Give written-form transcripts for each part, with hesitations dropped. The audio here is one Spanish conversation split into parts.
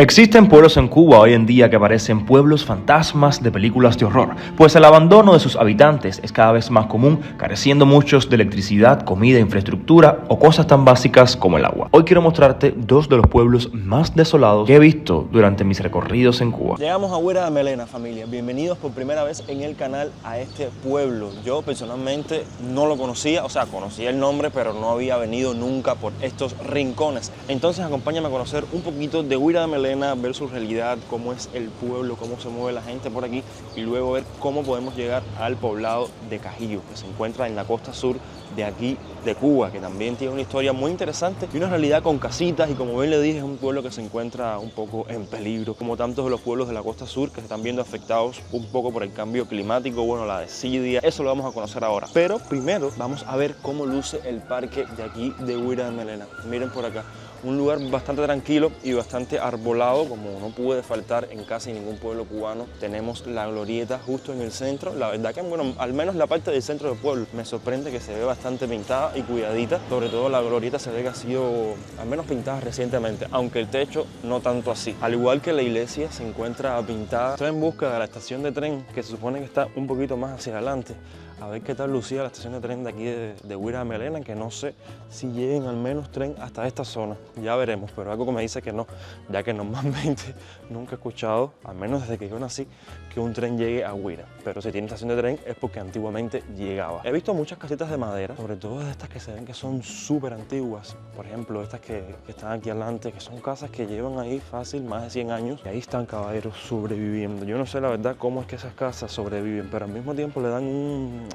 Existen pueblos en Cuba hoy en día que parecen pueblos fantasmas de películas de horror, pues el abandono de sus habitantes es cada vez más común, careciendo muchos de electricidad, comida, infraestructura o cosas tan básicas como el agua. Hoy quiero mostrarte dos de los pueblos más desolados que he visto durante mis recorridos en Cuba. Llegamos a Guira de Melena, familia. Bienvenidos por primera vez en el canal a este pueblo. Yo personalmente no lo conocía, conocía el nombre, pero no había venido nunca por estos rincones. Entonces acompáñame a conocer un poquito de Guira de Melena, ver su realidad, cómo es el pueblo, cómo se mueve la gente por aquí y luego ver cómo podemos llegar al poblado de Cajillo, que se encuentra en la costa sur de aquí de Cuba, que también tiene una historia muy interesante y una realidad con casitas, y como bien le dije, es un pueblo que se encuentra un poco en peligro, como tantos de los pueblos de la costa sur que se están viendo afectados un poco por el cambio climático, la desidia. Eso lo vamos a conocer ahora, pero primero vamos a ver cómo luce el parque de aquí de Guira de Melena. Miren por acá, un lugar bastante tranquilo y bastante arbolado, como no puede faltar en casi ningún pueblo cubano. Tenemos la glorieta justo en el centro. La verdad que, al menos la parte del centro del pueblo me sorprende que se ve bastante pintada y cuidadita. Sobre todo la glorieta se ve que ha sido al menos pintada recientemente, aunque el techo no tanto así. Al igual que la iglesia se encuentra pintada. Estoy en busca de la estación de tren, que se supone que está un poquito más hacia adelante. A ver qué tal lucía la estación de tren de aquí de Guira de Melena, que no sé si lleguen al menos tren hasta esta zona. Ya veremos, pero algo que me dice que no, ya que normalmente nunca he escuchado, al menos desde que yo nací, que un tren llegue a Guira. Pero si tiene estación de tren es porque antiguamente llegaba. He visto muchas casitas de madera, sobre todo de estas que se ven que son súper antiguas. Por ejemplo, estas que están aquí adelante, que son casas que llevan ahí fácil más de 100 años. Y ahí están, caballeros, sobreviviendo. Yo no sé la verdad cómo es que esas casas sobreviven, pero al mismo tiempo le dan un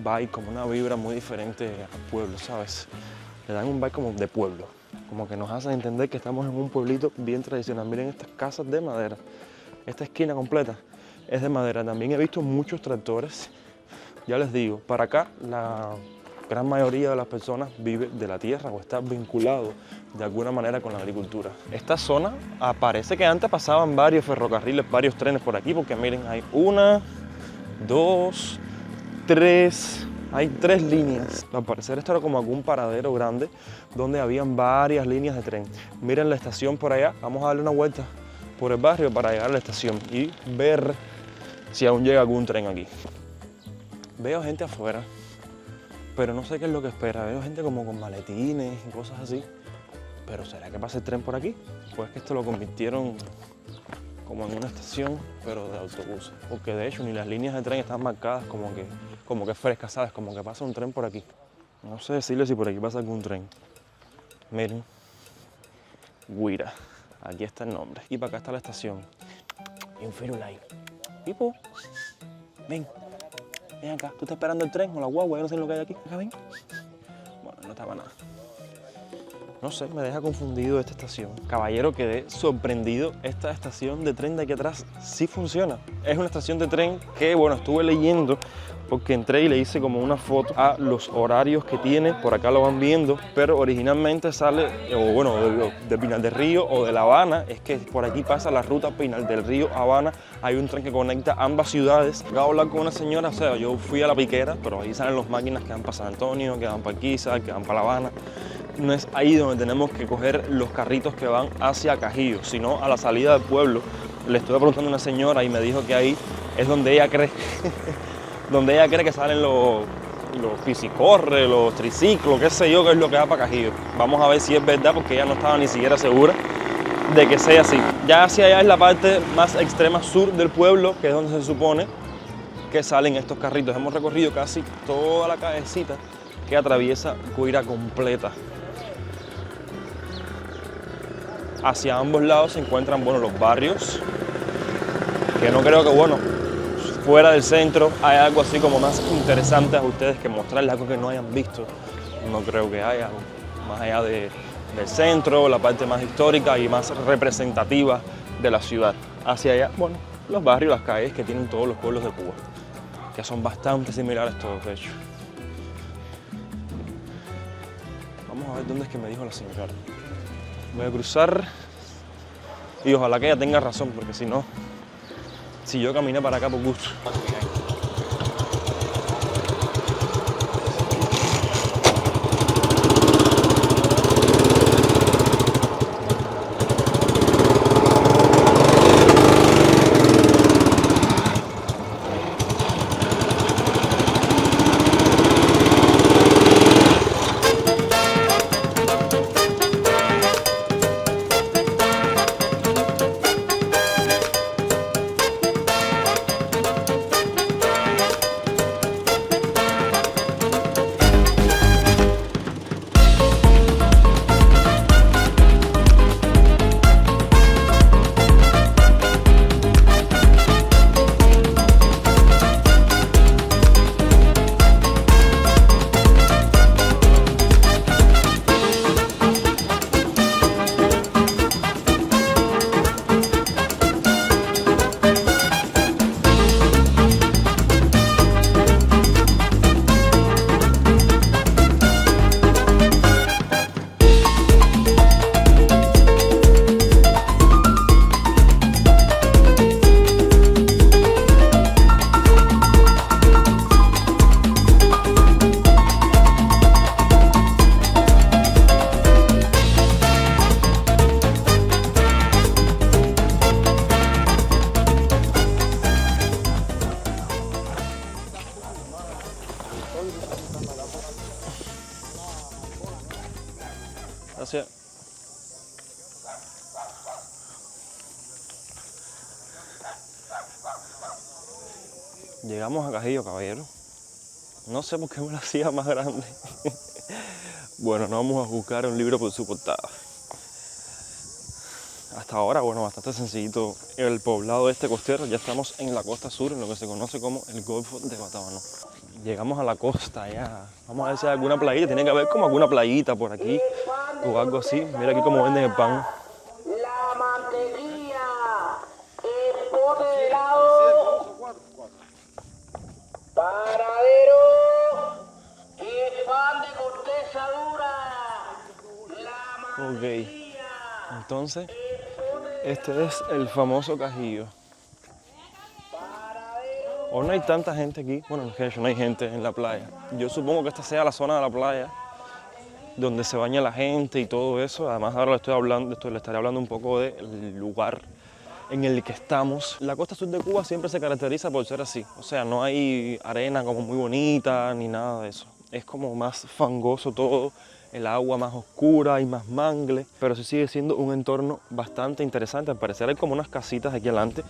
vibe, como una vibra muy diferente al pueblo, ¿sabes? Le dan un vibe como de pueblo, como que nos hacen entender que estamos en un pueblito bien tradicional. Miren estas casas de madera, esta esquina completa es de madera. También he visto muchos tractores. Ya les digo, para acá la gran mayoría de las personas vive de la tierra o está vinculado de alguna manera con la agricultura. Esta zona parece que antes pasaban varios ferrocarriles, varios trenes por aquí, porque miren, hay una, dos, tres, hay 3 líneas. Al parecer esto era como algún paradero grande donde habían varias líneas de tren. Miren la estación por allá. Vamos a darle una vuelta por el barrio para llegar a la estación y ver si aún llega algún tren aquí. Veo gente afuera, pero no sé qué es lo que espera. Veo gente como con maletines y cosas así. Pero ¿será que pasa el tren por aquí? Pues que esto lo convirtieron como en una estación, pero de autobús. Porque de hecho ni las líneas de tren están marcadas como que frescas, ¿sabes? Como que pasa un tren por aquí. No sé decirle si por aquí pasa algún tren. Miren, Guira. Aquí está el nombre. Y para acá está la estación. Infirulay. Pipo, ven acá. ¿Tú estás esperando el tren o la guagua? Yo no sé lo que hay aquí. Acá, ven. Bueno, no estaba nada. No sé, me deja confundido esta estación. Caballero, quedé sorprendido. Esta estación de tren de aquí atrás sí funciona. Es una estación de tren que, estuve leyendo porque entré y le hice como una foto a los horarios que tiene. Por acá lo van viendo, pero originalmente sale, de Pinar del Río o de La Habana. Es que por aquí pasa la ruta Pinar del Río Habana. Hay un tren que conecta ambas ciudades. Acabo de hablar con una señora, yo fui a La Piquera, pero ahí salen las máquinas que van para San Antonio, que van para Quiza, que van para La Habana. No es ahí donde tenemos que coger los carritos que van hacia Cajillo, sino a la salida del pueblo. Le estuve preguntando a una señora y me dijo que ahí es donde ella cree, donde ella cree que salen los bicicorres, los triciclos, qué sé yo, qué es lo que va para Cajillo. Vamos a ver si es verdad, porque ella no estaba ni siquiera segura de que sea así. Ya hacia allá es la parte más extrema sur del pueblo, que es donde se supone que salen estos carritos. Hemos recorrido casi toda la callecita que atraviesa Guira completa. Hacia ambos lados se encuentran los barrios, que no creo que fuera del centro hay algo así como más interesante a ustedes que mostrarles algo que no hayan visto. No creo que haya, más allá del centro, la parte más histórica y más representativa de la ciudad. Hacia allá, los barrios, las calles que tienen todos los pueblos de Cuba, que son bastante similares todos, de hecho. Vamos a ver dónde es que me dijo la señora. Voy a cruzar y ojalá que ella tenga razón, porque si no, si yo caminé para acá por gusto. Llegamos a Cajillo, caballero. No sé por qué me la hacía más grande. Bueno, no vamos a juzgar un libro por su portada. Hasta ahora, bueno, bastante sencillito el poblado este costero. Ya estamos en la costa sur, en lo que se conoce como el Golfo de Batabano. Llegamos a la costa ya. Vamos a ver si hay alguna playita. Tiene que haber como alguna playita por aquí o algo así. Mira aquí cómo venden el pan. La mantequilla, el pote de helado, paradero, el pan de corteza dura, la Ok, mantequilla, entonces este es el famoso Cajillo. Hoy no hay tanta gente aquí. Bueno, de hecho no hay gente en la playa. Yo supongo que esta sea la zona de la playa donde se baña la gente y todo eso. Además ahora le estaré hablando un poco del lugar en el que estamos. La costa sur de Cuba siempre se caracteriza por ser así. O sea, no hay arena como muy bonita ni nada de eso. Es como más fangoso todo, el agua más oscura y más mangle, pero sí sigue siendo un entorno bastante interesante. Al parecer hay como unas casitas aquí adelante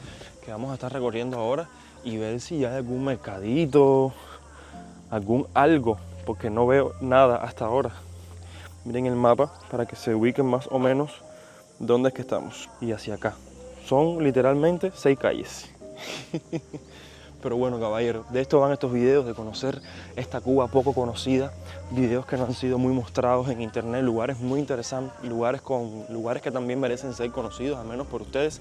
que vamos a estar recorriendo ahora y ver si ya hay algún mercadito, algún algo, porque no veo nada hasta ahora. Miren el mapa para que se ubiquen más o menos dónde es que estamos. Y hacia acá. Son literalmente 6 calles. Pero bueno, caballeros, de esto van estos videos, de conocer esta Cuba poco conocida, videos que no han sido muy mostrados en internet, lugares muy interesantes, lugares que también merecen ser conocidos, al menos por ustedes.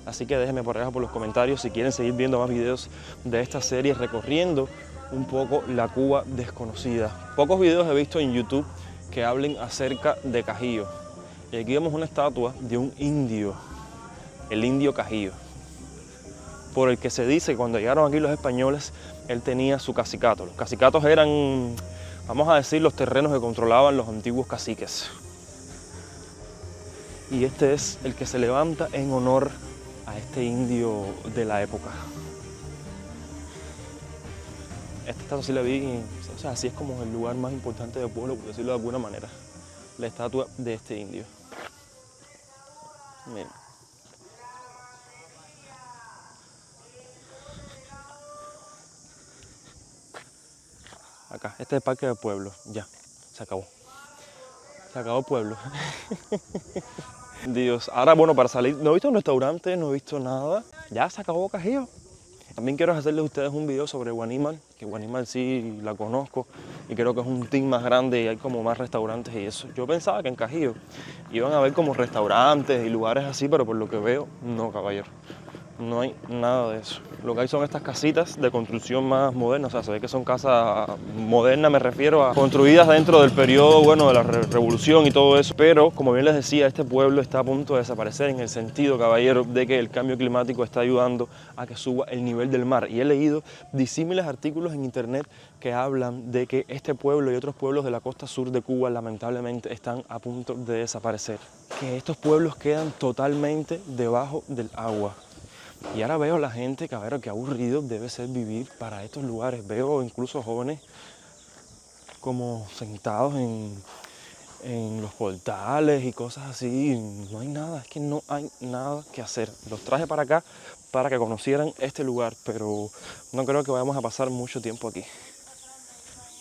Así que déjenme por acá por los comentarios si quieren seguir viendo más videos de esta serie recorriendo un poco la Cuba desconocida. Pocos videos he visto en YouTube que hablen acerca de Cajillo. Y aquí vemos una estatua de un indio, el indio Cajillo, por el que se dice que cuando llegaron aquí los españoles, él tenía su cacicato. Los cacicatos eran, vamos a decir, los terrenos que controlaban los antiguos caciques. Y este es el que se levanta en honor a este indio de la época. Esta estatua sí la vi, o sea, así es como el lugar más importante del pueblo, por decirlo de alguna manera. La estatua de este indio. Miren. Acá, este es el parque del pueblo, ya, se acabó. Se acabó el pueblo. Dios, ahora bueno, para salir, no he visto un restaurante, no he visto nada. Ya se acabó Cajillo. También quiero hacerles a ustedes un video sobre Guanímal, que Guanímal sí la conozco y creo que es un team más grande y hay como más restaurantes y eso. Yo pensaba que en Cajillo iban a haber como restaurantes y lugares así, pero por lo que veo, no, caballero. No hay nada de eso. Lo que hay son estas casitas de construcción más moderna, o sea, se ve que son casas modernas, me refiero a construidas dentro del periodo, bueno, de la revolución y todo eso. Pero, como bien les decía, este pueblo está a punto de desaparecer en el sentido, caballero, de que el cambio climático está ayudando a que suba el nivel del mar. Y he leído disímiles artículos en internet que hablan de que este pueblo y otros pueblos de la costa sur de Cuba lamentablemente están a punto de desaparecer. Que estos pueblos quedan totalmente debajo del agua. Y ahora veo a la gente, cabrón, qué aburrido debe ser vivir para estos lugares. Veo incluso jóvenes como sentados en los portales y cosas así. No hay nada, es que no hay nada que hacer. Los traje para acá para que conocieran este lugar, pero no creo que vayamos a pasar mucho tiempo aquí.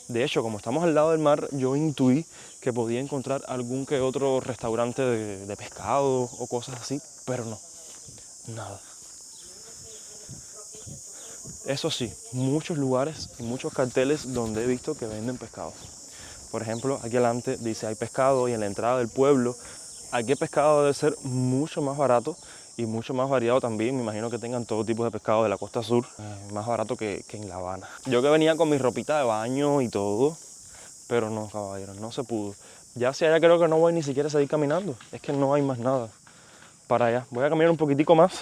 De hecho, como estamos al lado del mar, yo intuí que podía encontrar algún que otro restaurante de pescado o cosas así, pero no, nada. Eso sí, muchos lugares y muchos carteles donde he visto que venden pescado. Por ejemplo, aquí adelante dice hay pescado y en la entrada del pueblo, aquí el pescado debe ser mucho más barato y mucho más variado también. Me imagino que tengan todo tipo de pescado de la costa sur, más barato que en La Habana. Yo que venía con mi ropita de baño y todo, pero no, caballeros, no se pudo. Ya hacia allá creo que no voy ni siquiera a seguir caminando, es que no hay más nada para allá. Voy a caminar un poquitico más.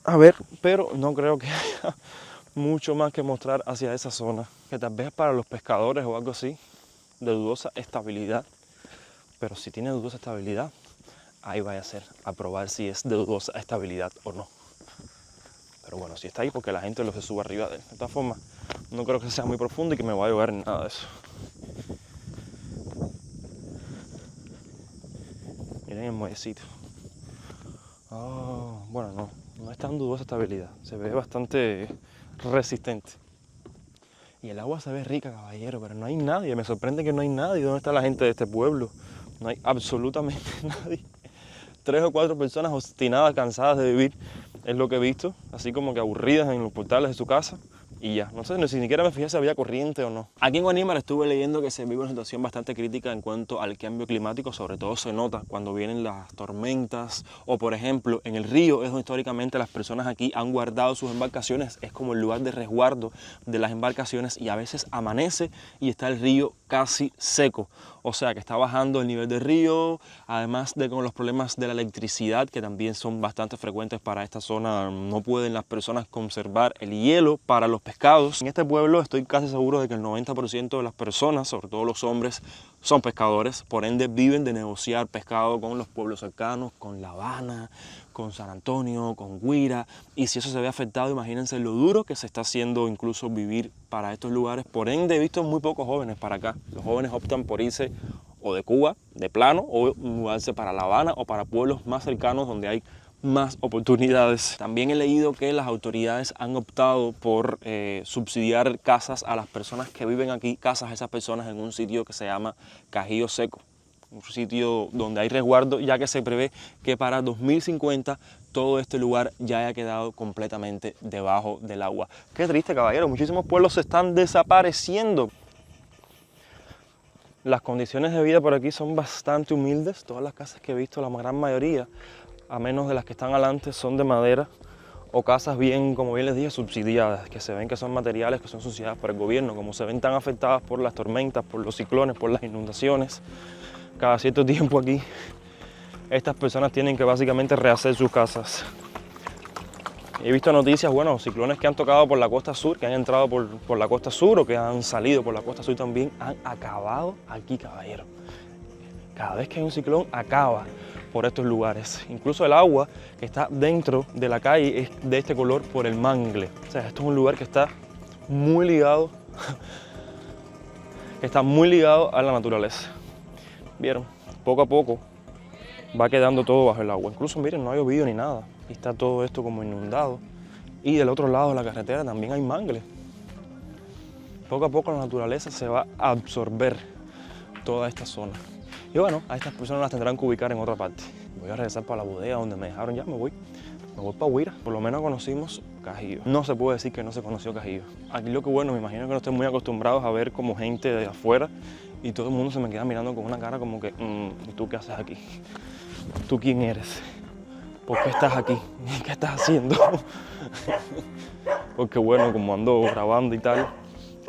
A ver, pero no creo que haya mucho más que mostrar hacia esa zona, que tal vez para los pescadores o algo así, de dudosa estabilidad, pero si tiene dudosa estabilidad, ahí vaya a ser, a probar si es de dudosa estabilidad o no. Pero bueno, si está ahí porque la gente lo se sube arriba de él. De todas formas, no creo que sea muy profundo y que me vaya a ahogar en nada de eso. Miren el muellecito. Oh, bueno, no es tan dudosa estabilidad, se ve bastante resistente. Y el agua se ve rica, caballero, pero no hay nadie. Me sorprende que no hay nadie. ¿Dónde está la gente de este pueblo? No hay absolutamente nadie. 3 o 4 personas obstinadas, cansadas de vivir, es lo que he visto, así como que aburridas en los portales de su casa. Y ya, no sé, ni siquiera me fijé si había corriente o no. Aquí en Guanímara estuve leyendo que se vive una situación bastante crítica en cuanto al cambio climático, sobre todo se nota cuando vienen las tormentas o, por ejemplo, en el río es donde históricamente las personas aquí han guardado sus embarcaciones, es como el lugar de resguardo de las embarcaciones y a veces amanece y está el río casi seco, o sea que está bajando el nivel del río, además de con los problemas de la electricidad que también son bastante frecuentes para esta zona, no pueden las personas conservar el hielo para los pescados. En este pueblo estoy casi seguro de que el 90% de las personas, sobre todo los hombres, son pescadores, por ende viven de negociar pescado con los pueblos cercanos, con La Habana, con San Antonio, con Guira, y si eso se ve afectado, imagínense lo duro que se está haciendo incluso vivir para estos lugares. Por ende he visto muy pocos jóvenes para acá. Los jóvenes optan por irse o de Cuba, de plano, o mudarse para La Habana o para pueblos más cercanos donde hay más oportunidades. También he leído que las autoridades han optado por subsidiar casas a las personas que viven aquí, casas a esas personas en un sitio que se llama Cajío Seco, un sitio donde hay resguardo, ya que se prevé que para 2050 todo este lugar ya haya quedado completamente debajo del agua. Qué triste, caballero, muchísimos pueblos se están desapareciendo. Las condiciones de vida por aquí son bastante humildes, todas las casas que he visto, la gran mayoría, a menos de las que están adelante, son de madera o casas bien, como bien les dije, subsidiadas, que se ven que son materiales que son subsidiadas por el gobierno, como se ven tan afectadas por las tormentas, por los ciclones, por las inundaciones. Cada cierto tiempo aquí, estas personas tienen que básicamente rehacer sus casas. He visto noticias, bueno, ciclones que han tocado por la costa sur, que han entrado por la costa sur o que han salido por la costa sur también, han acabado aquí, caballero. Cada vez que hay un ciclón, acaba por estos lugares. Incluso el agua que está dentro de la calle es de este color por el mangle. O sea, esto es un lugar que está muy ligado, a la naturaleza. ¿Vieron? Poco a poco va quedando todo bajo el agua. Incluso, miren, no ha llovido ni nada. Y está todo esto como inundado. Y del otro lado de la carretera también hay mangle. Poco a poco la naturaleza se va a absorber toda esta zona. Y bueno, a estas personas las tendrán que ubicar en otra parte. Voy a regresar para la bodega donde me dejaron ya, me voy para Guira. Por lo menos conocimos Cajío. No se puede decir que no se conoció Cajío. Aquí lo que bueno, me imagino que no estén muy acostumbrados a ver como gente de afuera y todo el mundo se me queda mirando con una cara como que, ¿y tú qué haces aquí? ¿Tú quién eres? ¿Por qué estás aquí? ¿Qué estás haciendo? Porque bueno, como ando grabando y tal,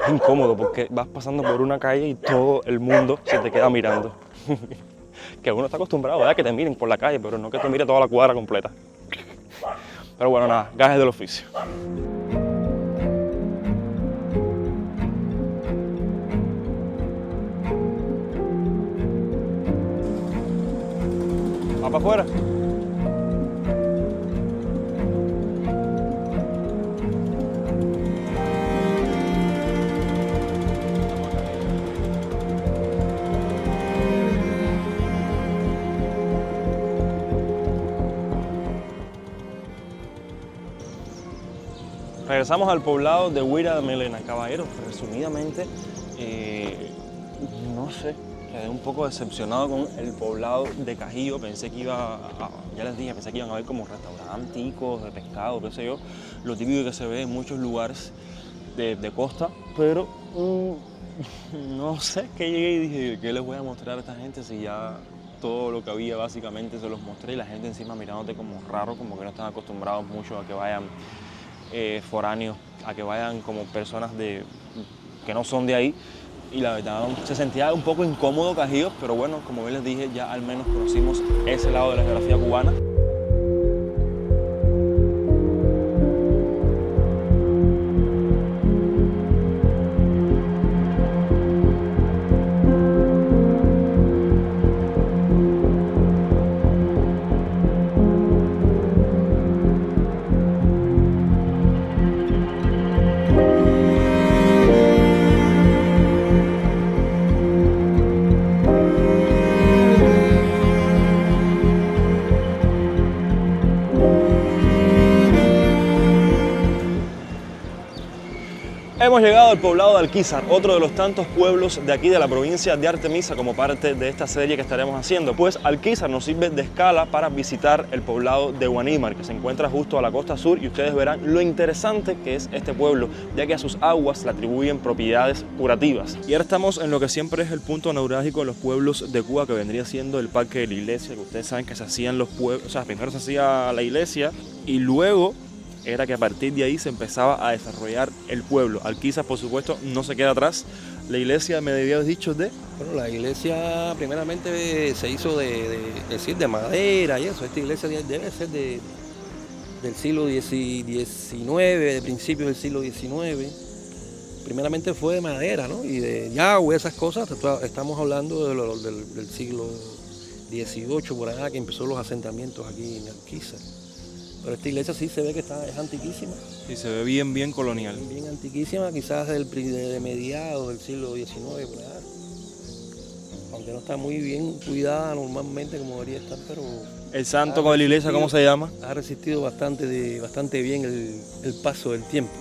es incómodo porque vas pasando por una calle y todo el mundo se te queda mirando. Que uno está acostumbrado a que te miren por la calle, pero no que te mire toda la cuadra completa. Pero bueno, nada, gajes del oficio. ¿Va para afuera? Regresamos al poblado de Guira de Melena, caballero. Resumidamente, no sé, quedé un poco decepcionado con el poblado de Cajío. Pensé que ya les dije, pensé que iban a haber como restauranticos de pescado, qué sé yo, lo típico que se ve en muchos lugares de costa, pero no sé, que llegué y dije, ¿qué les voy a mostrar a esta gente si ya todo lo que había básicamente se los mostré y la gente encima mirándote como raro, como que no están acostumbrados mucho a que vayan foráneos, a que vayan como personas que no son de ahí, y la verdad se sentía un poco incómodo Cajío, pero bueno, como bien les dije, ya al menos conocimos ese lado de la geografía cubana. Hemos llegado al poblado de Alquizar, otro de los tantos pueblos de aquí de la provincia de Artemisa como parte de esta serie que estaremos haciendo. Pues Alquizar nos sirve de escala para visitar el poblado de Guanímar, que se encuentra justo a la costa sur, y ustedes verán lo interesante que es este pueblo, ya que a sus aguas le atribuyen propiedades curativas. Y ahora estamos en lo que siempre es el punto neurálgico de los pueblos de Cuba, que vendría siendo el parque de la iglesia, que ustedes saben que se hacían los pueblos, o sea, primero se hacía la iglesia y luego era que a partir de ahí se empezaba a desarrollar el pueblo. Alquizar, por supuesto, no se queda atrás. La iglesia, me habías dicho, de... Bueno, la iglesia primeramente se hizo de madera y eso. Esta iglesia debe ser del siglo XIX, de principios del siglo XIX. Primeramente fue de madera, ¿no? Y de yagüe, esas cosas. Estamos hablando del siglo XVIII, por allá, que empezó los asentamientos aquí en Alquizar. Pero esta iglesia sí se ve que es antiquísima. Y se ve bien colonial. Bien antiquísima, quizás de mediados del siglo XIX, por allá. Aunque no está muy bien cuidada normalmente como debería estar, pero... El santo de la iglesia, ¿cómo se llama? Ha resistido bastante bien el paso del tiempo.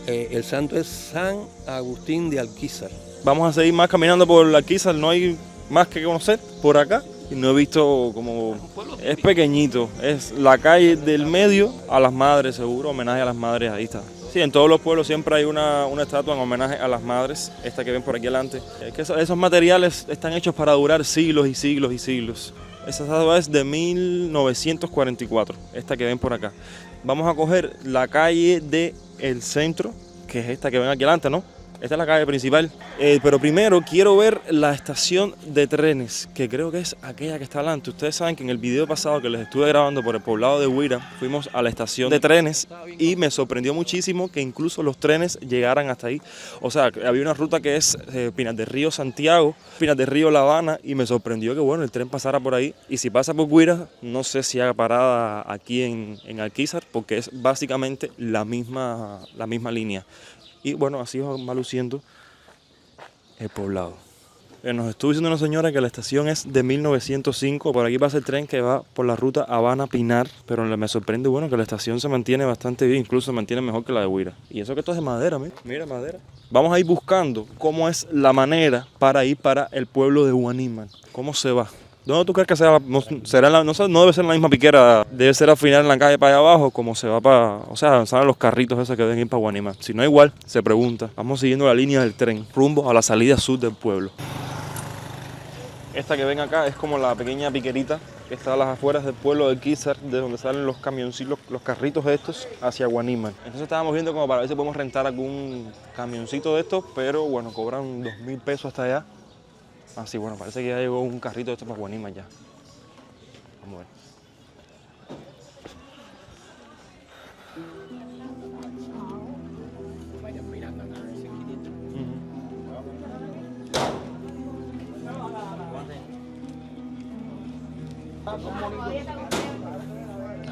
El santo es San Agustín de Alquizar. Vamos a seguir más caminando por Alquizar, no hay más que conocer por acá. Y no he visto como... Es pequeñito, es la calle del medio a las madres, seguro, homenaje a las madres, ahí está. Sí, en todos los pueblos siempre hay una estatua en homenaje a las madres, esta que ven por aquí adelante. Es que esos materiales están hechos para durar siglos y siglos y siglos. Esa estatua es de 1944, esta que ven por acá. Vamos a coger la calle del centro, que es esta que ven aquí adelante, ¿no? Esta es la calle principal, pero primero quiero ver la estación de trenes, que creo que es aquella que está adelante. Ustedes saben que en el video pasado que les estuve grabando por el poblado de Huira, fuimos a la estación de trenes y me sorprendió muchísimo que incluso los trenes llegaran hasta ahí. O sea, había una ruta que es Pinas del Río Santiago, Pinas del Río La Habana, y me sorprendió que bueno, el tren pasara por ahí. Y si pasa por Huira, no sé si haga parada aquí en Alquizar, porque es básicamente la misma línea. Y bueno, así va luciendo el poblado. Nos estuvo diciendo una señora que la estación es de 1905. Por aquí pasa el tren que va por la ruta Habana-Pinar. Pero me sorprende, bueno, que la estación se mantiene bastante bien. Incluso se mantiene mejor que la de Huira. Y eso que esto es de madera, mira madera. Vamos a ir buscando cómo es la manera para ir para el pueblo de Guanímar. ¿Cómo se va? ¿Dónde tú crees que sea? No debe ser la misma piquera, debe ser al final en la calle para allá abajo, como se va para, o sea, salen los carritos esos que deben ir para Guanímar. Si no igual, se pregunta. Vamos siguiendo la línea del tren, rumbo a la salida sur del pueblo. Esta que ven acá es como la pequeña piquerita que está a las afueras del pueblo de Alquizar, de donde salen los camioncitos, los carritos estos hacia Guanímar. Entonces estábamos viendo como para ver si podemos rentar algún camioncito de estos, pero bueno, cobran 2.000 pesos hasta allá. Ah, sí, bueno, parece que ya llegó un carrito de esto para Guanímar ya. Vamos a ver.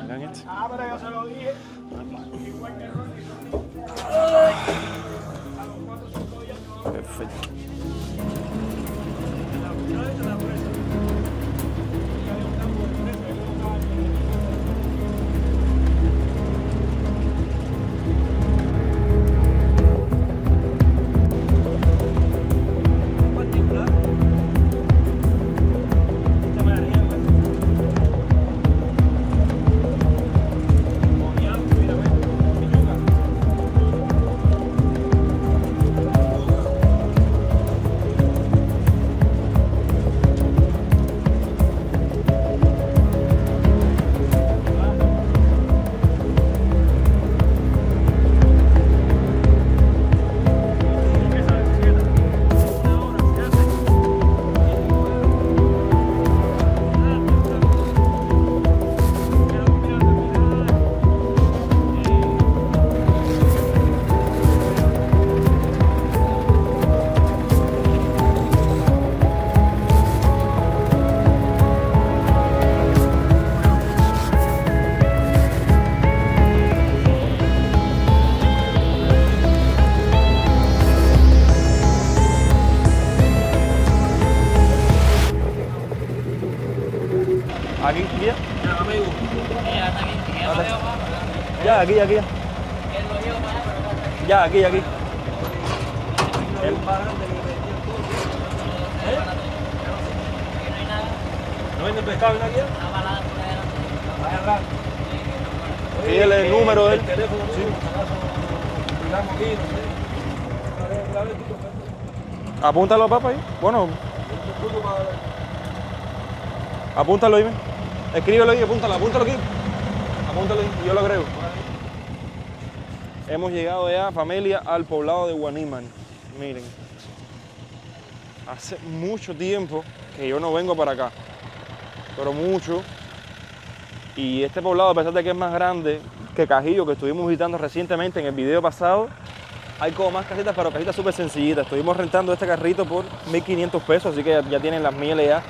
Hagan esto. Pero yo se lo dije. Perfecto. Aquí, ya. Ya, aquí. Ya, aquí. El- ¿No venden pescado en aquí? Pídele el número de él. El teléfono, sí. Miramos aquí, no sé. Apúntalo, papá, ahí. Bueno, apúntalo ahí. Escríbelo ahí, apúntalo aquí. Apúntalo ahí, yo lo agrego. Hemos llegado ya, familia, al poblado de Guanímar. Miren, hace mucho tiempo que yo no vengo para acá, pero mucho. Y este poblado, a pesar de que es más grande que Cajillo, que estuvimos visitando recientemente en el video pasado, hay como más casitas, pero casitas súper sencillitas. Estuvimos rentando este carrito por 1.500 pesos, así que ya tienen las mieles ya,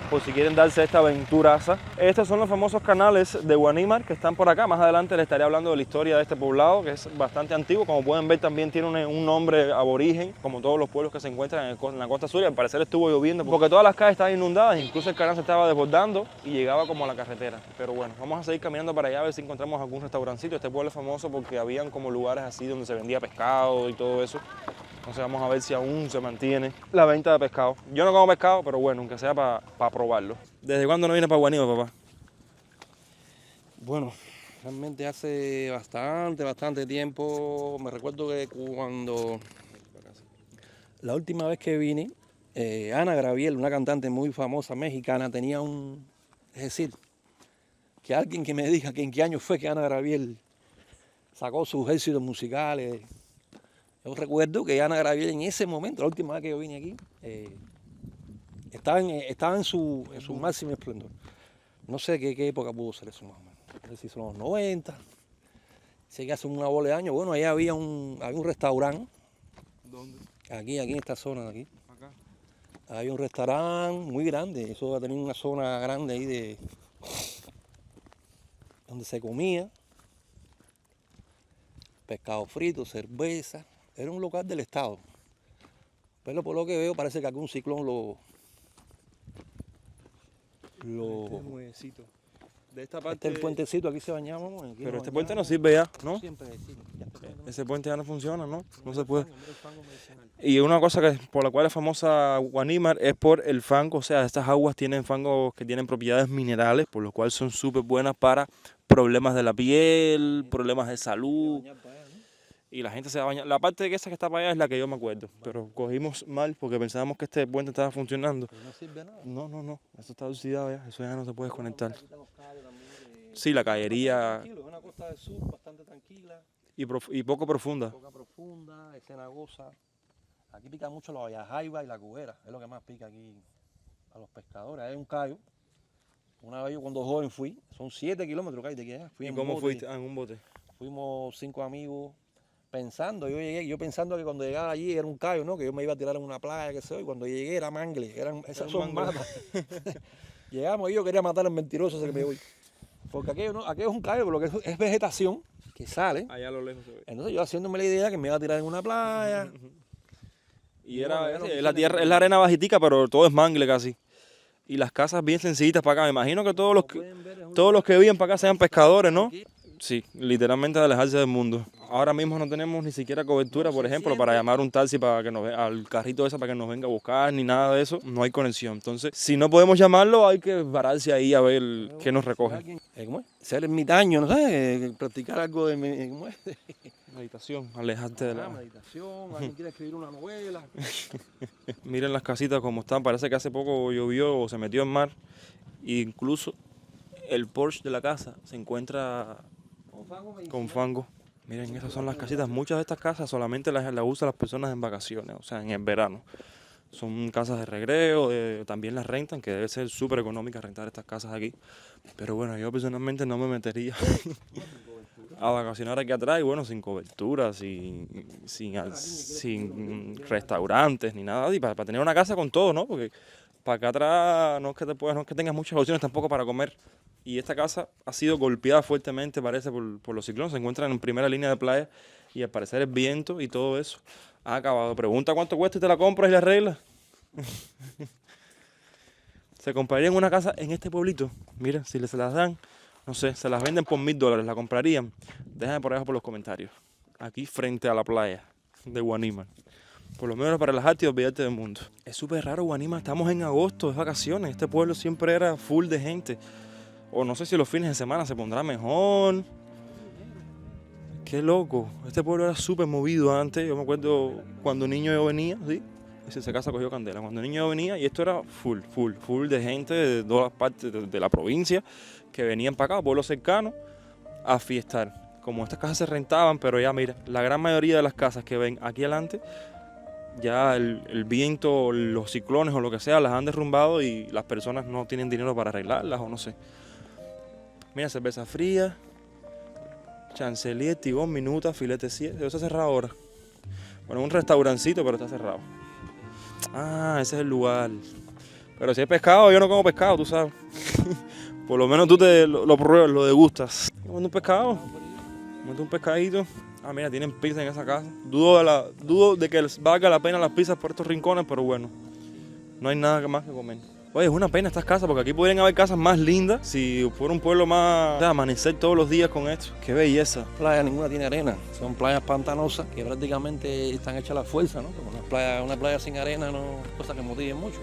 por si quieren darse esta aventuraza. Estos son los famosos canales de Guanímar que están por acá. Más adelante les estaré hablando de la historia de este poblado, que es bastante antiguo. Como pueden ver, también tiene un nombre aborigen, como todos los pueblos que se encuentran en la costa sur. Y al parecer estuvo lloviendo, porque todas las calles estaban inundadas, incluso el canal se estaba desbordando y llegaba como a la carretera. Pero bueno, vamos a seguir caminando para allá a ver si encontramos algún restaurancito. Este pueblo es famoso porque habían como lugares así donde se vendía pescado y todo eso. Entonces vamos a ver si aún se mantiene la venta de pescado. Yo no como pescado, pero bueno, aunque sea para probarlo. ¿Desde cuándo no vienes para Guanímar, papá? Bueno, realmente hace bastante tiempo. Me recuerdo que cuando la última vez que vine, Ana Graviel, una cantante muy famosa mexicana, tenía es decir, que alguien que me diga que en qué año fue que Ana Graviel sacó sus éxitos musicales. Yo recuerdo que Ana Graviel en ese momento, la última vez que yo vine aquí, estaba en su máximo esplendor. No sé qué época pudo ser eso más o menos. No sé si son los 90. Sé que hace una bola de años. Bueno, allá había un restaurante. ¿Dónde? Aquí en esta zona de aquí. Acá. Había un restaurante muy grande. Eso tenía una zona grande ahí donde se comía. Pescado frito, cerveza. Era un local del Estado. Pero por lo que veo parece que algún ciclón Nuevecito. De esta Este es el puentecito, aquí se bañábamos. Aquí Pero nos este puente no bañábamos. sirve ya, ¿no? Siempre sí, ya este puente no Ese puente ya no funciona, ¿no? No se puede. Hombre, el fango medicinal. Y una cosa por la cual es famosa Guanímar es por el fango. O sea, estas aguas tienen fangos que tienen propiedades minerales, por lo cual son súper buenas para problemas de la piel, problemas de salud. Bañar para allá, ¿no? Y la gente se va a bañar. La parte de esa que está para allá es la que yo me acuerdo. Pero cogimos mal porque pensábamos que este puente estaba funcionando. Pero no sirve nada. No. Eso está oxidado ya. Eso ya no se puede desconectar. Aquí están los callos también, Sí, la caería tranquilo, es una costa del sur bastante tranquila, y poco profunda. poca profunda, es cenagosa. Aquí pica mucho la jaiba y la cubera, es lo que más pica aquí a los pescadores. Hay un callo. Una vez yo cuando joven fui, son 7 kilómetros que hay de aquí allá. Fui ¿Y en cómo bote. fuiste? Ah, en un bote. Fuimos 5 amigos yo pensando que cuando llegaba allí era un callo, ¿no? Que yo me iba a tirar en una playa, que sé yo, y cuando llegué era mangle, esas un son mangle. matas. Llegamos y yo quería matar al mentiroso ese que me voy. Porque aquello, ¿no? Aquello es un callo, pero lo que es vegetación que sale. Allá a lo lejos se ve. Entonces yo haciéndome la idea que me iba a tirar en una playa. Y bueno, era, ya no es la quisiera tierra, que- es la arena bajitica, pero todo es mangle casi. Y las casas bien sencillitas para acá. Me imagino que todos los que viven para acá sean pescadores, ¿no? Aquí. Sí, literalmente de alejarse del mundo. Ahora mismo no tenemos ni siquiera cobertura, por ejemplo, para llamar un taxi para que al carrito ese para que nos venga a buscar, ni nada de eso. No hay conexión. Entonces, si no podemos llamarlo, hay que pararse ahí a ver qué nos recoge. ¿Cómo es? Ser ermitaño, no sé, practicar algo de ¿cómo es? Meditación, alejarte de la... Meditación, alguien quiere escribir una novela. Miren las casitas como están. Parece que hace poco llovió o se metió en mar. E incluso el porche de la casa se encuentra con fango. Miren, esas son las casitas. Muchas de estas casas solamente las usan las personas en vacaciones, o sea, en el verano. Son casas de recreo, también las rentan, que debe ser súper económica rentar estas casas aquí. Pero bueno, yo personalmente no me metería a vacacionar aquí atrás y bueno, sin cobertura, sin restaurantes ni nada. Y para tener una casa con todo, ¿no? Porque para acá atrás no es que tengas muchas opciones tampoco para comer. Y esta casa ha sido golpeada fuertemente, parece, por los ciclones. Se encuentran en primera línea de playa y al parecer el viento y todo eso ha acabado. Pregunta cuánto cuesta y te la compras y la arreglas. Se comprarían una casa en este pueblito. Mira, si se las dan, no sé, se las venden por $1.000, ¿la comprarían? Déjame por abajo por los comentarios. Aquí frente a la playa de Guanímar. Por lo menos para relajarte y olvidarte del mundo. Es súper raro, Guanima, estamos en agosto, es vacaciones. Este pueblo siempre era full de gente. O no sé si los fines de semana se pondrá mejor. Qué loco. Este pueblo era súper movido antes. Yo me acuerdo cuando niño yo venía, ¿sí? Esa casa cogió candela. Cuando niño yo venía y esto era full de gente de todas partes de la provincia que venían para acá, pueblos cercanos, a fiestar. Como estas casas se rentaban, pero ya mira, la gran mayoría de las casas que ven aquí adelante, ya el viento, los ciclones o lo que sea, las han derrumbado y las personas no tienen dinero para arreglarlas o no sé. Mira, cerveza fría, chancelier, tigón, minuta, filete 7. Eso está cerrado ahora. Bueno, un restaurancito, pero está cerrado. Ah, ese es el lugar. Pero si hay pescado, yo no como pescado, tú sabes. Por lo menos tú lo pruebas, lo degustas. ¿Comiendo un pescado? ¿Comiendo un pescadito? Ah, mira, tienen pizza en esa casa. Dudo de que les valga la pena las pizzas por estos rincones, pero bueno, no hay nada más que comer. Oye, es una pena estas casas, porque aquí podrían haber casas más lindas si fuera un pueblo más... O sea, amanecer todos los días con esto. ¡Qué belleza! Playa ninguna tiene arena, son playas pantanosas que prácticamente están hechas a la fuerza, ¿no? Como una playa sin arena no es cosa que motive mucho.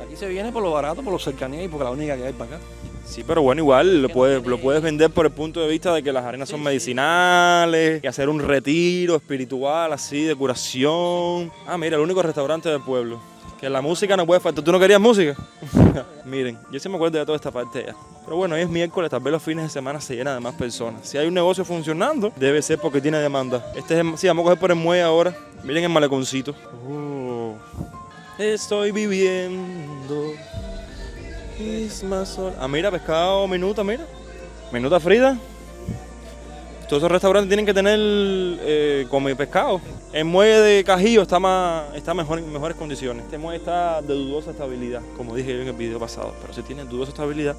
Aquí se viene por lo barato, por lo cercanía y porque la única que hay para acá. Sí, pero bueno, igual lo puedes vender por el punto de vista de que las arenas son medicinales, que hacer un retiro espiritual así, de curación. Ah, mira, el único restaurante del pueblo. Que la música no puede faltar. ¿Tú no querías música? Miren, yo sí me acuerdo de toda esta parte ya. Pero bueno, hoy es miércoles, tal vez los fines de semana se llenan de más personas. Si hay un negocio funcionando, debe ser porque tiene demanda. Sí, vamos a coger por el muelle ahora. Miren el maleconcito. Estoy viviendo. Ah, mira, pescado, minuta, mira. Minuta frita. Todos esos restaurantes tienen que tener como pescado. El muelle de Cajillo está mejor, en mejores condiciones. Este muelle está de dudosa estabilidad, como dije yo en el video pasado. Pero si tiene dudosa estabilidad,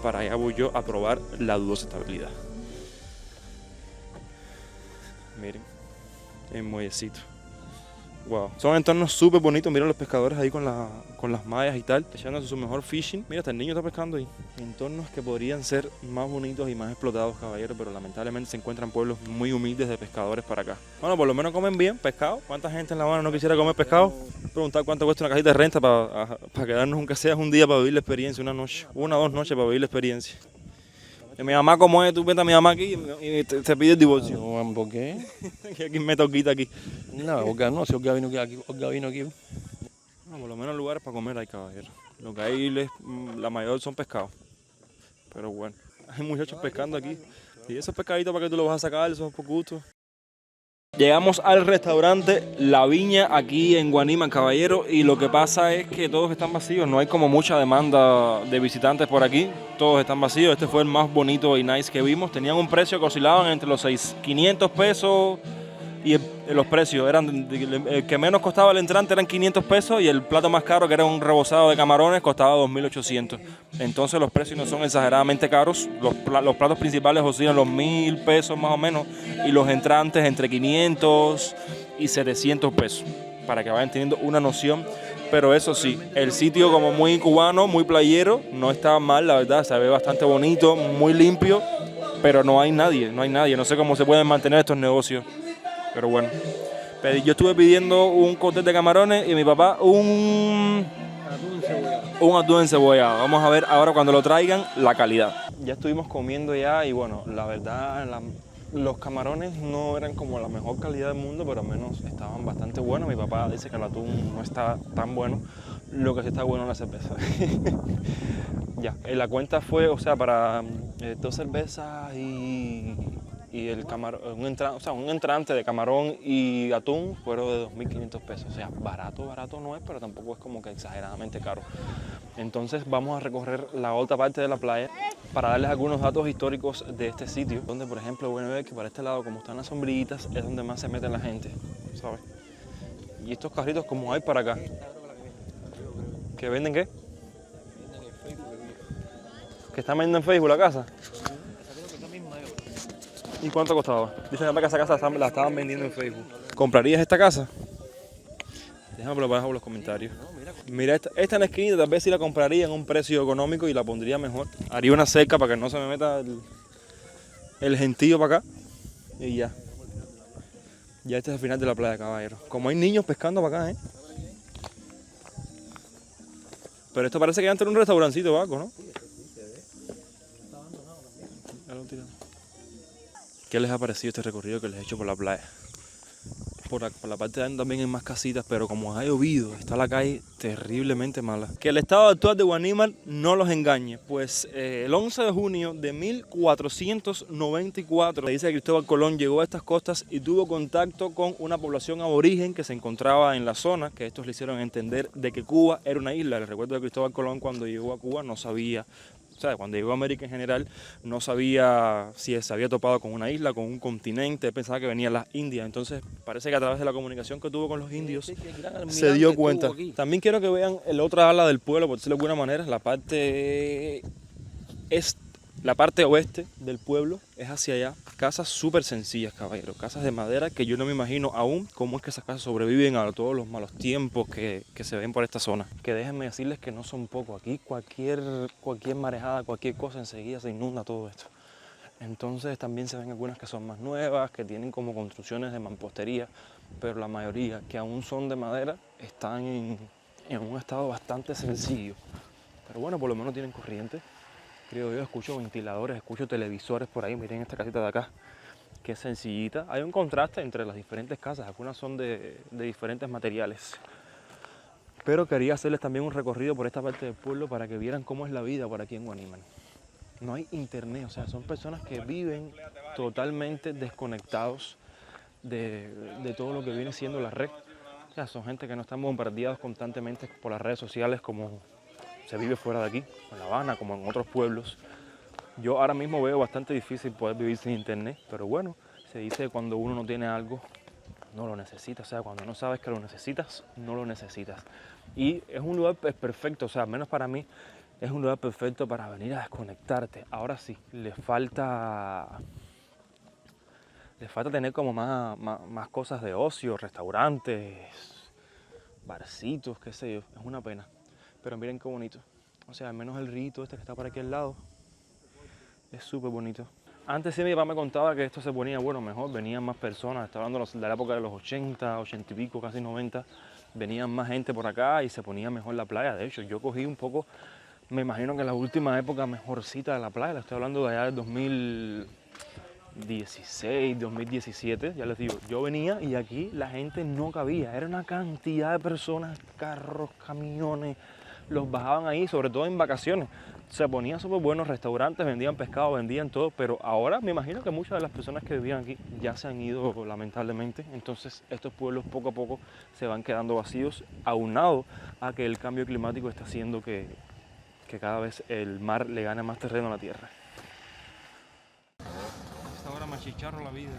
para allá voy yo a probar la dudosa estabilidad. Miren, el muellecito. Wow. Son entornos súper bonitos. Miren los pescadores ahí con las mallas y tal, echándose su mejor fishing. Mira, hasta el niño está pescando ahí. Entornos que podrían ser más bonitos y más explotados, caballeros, pero lamentablemente se encuentran pueblos muy humildes de pescadores para acá. Bueno, por lo menos comen bien pescado. ¿Cuánta gente en La Habana no quisiera comer pescado? Preguntar cuánto cuesta una cajita de renta para quedarnos aunque sea un día para vivir la experiencia, una noche, 1 o 2 noches para vivir la experiencia. Y mi mamá, como es, tú metes a mi mamá aquí y te pide el divorcio. No, ¿por qué? Que aquí me toquita aquí. No, Olga no, si Olga vino aquí. No, por lo menos lugares para comer hay, caballero. Lo que hay, la mayor son pescados. Pero bueno, hay muchachos pescando aquí. Y esos pescaditos, ¿para qué tú los vas a sacar? Esos por gusto. Llegamos al restaurante La Viña aquí en Guanima, caballero, y lo que pasa es que todos están vacíos, no hay como mucha demanda de visitantes por aquí, todos están vacíos. Este fue el más bonito y nice que vimos, tenían un precio que oscilaban entre los 500 pesos y los precios eran, el que menos costaba el entrante eran 500 pesos y el plato más caro, que era un rebozado de camarones, costaba 2.800. Entonces los precios no son exageradamente caros, los platos principales oscilan los 1.000 pesos más o menos y los entrantes entre 500 y 700 pesos, para que vayan teniendo una noción. Pero eso sí, el sitio como muy cubano, muy playero, no está mal, la verdad, se ve bastante bonito, muy limpio, pero no hay nadie, no sé cómo se pueden mantener estos negocios. Pero bueno, yo estuve pidiendo un cóctel de camarones y mi papá un atún encebollado. Vamos a ver ahora cuando lo traigan la calidad. Ya estuvimos comiendo ya y bueno, la verdad los camarones no eran como la mejor calidad del mundo, pero al menos estaban bastante buenos. Mi papá dice que el atún no está tan bueno, lo que sí está bueno es la cerveza. Ya, la cuenta fue, o sea, para 2 cervezas y el camarón, un entrante de camarón y atún fueron de 2.500 pesos. O sea, barato no es, pero tampoco es como que exageradamente caro. Entonces vamos a recorrer la otra parte de la playa para darles algunos datos históricos de este sitio, donde por ejemplo van a ver que para este lado, como están las sombrillitas, es donde más se mete la gente, ¿sabes? Y estos carritos como hay para acá. ¿Que venden qué? ¿Que están vendiendo en Facebook la casa? ¿Y cuánto costaba? Dicen que esa casa la estaban vendiendo en Facebook. ¿Comprarías esta casa? Déjame abajo en los comentarios. Mira, esta en la esquina tal vez sí la compraría en un precio económico y la pondría mejor. Haría una cerca para que no se me meta el gentío para acá. Y ya. Ya este es el final de la playa, caballero. Como hay niños pescando para acá, ¿eh? Pero esto parece que antes era un restaurancito o algo, ¿no? Ya lo tiraron. ¿Qué les ha parecido este recorrido que les he hecho por la playa? Por la parte de adentro también hay más casitas, pero como ha llovido, está la calle terriblemente mala. Que el estado actual de Guanímar no los engañe, pues el 11 de junio de 1494 se dice que Cristóbal Colón llegó a estas costas y tuvo contacto con una población aborigen que se encontraba en la zona, que estos le hicieron entender de que Cuba era una isla. Les recuerdo que Cristóbal Colón cuando llegó a Cuba no sabía, o sea, cuando llegó a América en general, no sabía si se había topado con una isla, con un continente, pensaba que venían las Indias. Entonces parece que a través de la comunicación que tuvo con los indios se dio cuenta. También quiero que vean el otra ala del pueblo, por decirlo de alguna manera, la parte oeste del pueblo es hacia allá. Casas súper sencillas, caballero, casas de madera que yo no me imagino aún cómo es que esas casas sobreviven a todos los malos tiempos que se ven por esta zona. Que déjenme decirles que no son pocos. Aquí cualquier marejada, cualquier cosa enseguida se inunda todo esto. Entonces también se ven algunas que son más nuevas, que tienen como construcciones de mampostería, pero la mayoría que aún son de madera están en un estado bastante sencillo. Pero bueno, por lo menos tienen corriente. Creo yo, escucho ventiladores, escucho televisores por ahí. Miren esta casita de acá, que es sencillita. Hay un contraste entre las diferentes casas, algunas son de diferentes materiales. Pero quería hacerles también un recorrido por esta parte del pueblo para que vieran cómo es la vida por aquí en Guanímar. No hay internet, o sea, son personas que viven totalmente desconectados de todo lo que viene siendo la red. O sea, son gente que no están bombardeados constantemente por las redes sociales como se vive fuera de aquí, en La Habana, como en otros pueblos. Yo ahora mismo veo bastante difícil poder vivir sin internet, pero bueno, se dice que cuando uno no tiene algo, no lo necesita. O sea, cuando no sabes que lo necesitas, no lo necesitas. Y es un lugar perfecto, o sea, al menos para mí, es un lugar perfecto para venir a desconectarte. Ahora sí, le falta tener como más cosas de ocio, restaurantes, barcitos, qué sé yo. Es una pena. Pero miren qué bonito. O sea, al menos el río este que está por aquí al lado es súper bonito. Antes sí mi papá me contaba que esto se ponía, bueno, mejor, venían más personas. Estaba hablando de la época de los 80, 80 y pico, casi 90. Venían más gente por acá y se ponía mejor la playa. De hecho, yo cogí un poco, me imagino que la última época mejorcita de la playa. La estoy hablando de allá del 2016, 2017, ya les digo, yo venía y aquí la gente no cabía, era una cantidad de personas, carros, camiones, los bajaban ahí, sobre todo en vacaciones. Se ponían súper buenos restaurantes, vendían pescado, vendían todo, pero ahora me imagino que muchas de las personas que vivían aquí ya se han ido lamentablemente. Entonces estos pueblos poco a poco se van quedando vacíos, aunado a que el cambio climático está haciendo que cada vez el mar le gane más terreno a la tierra. Esta hora machicharro la vida.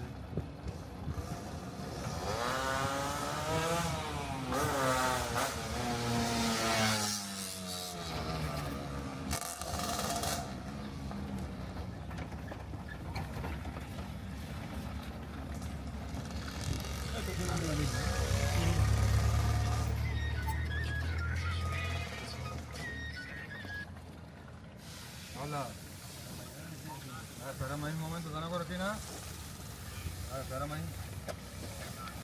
Hola. Espérame ahí un momento, ¿están por aquí nada? Espérame ahí.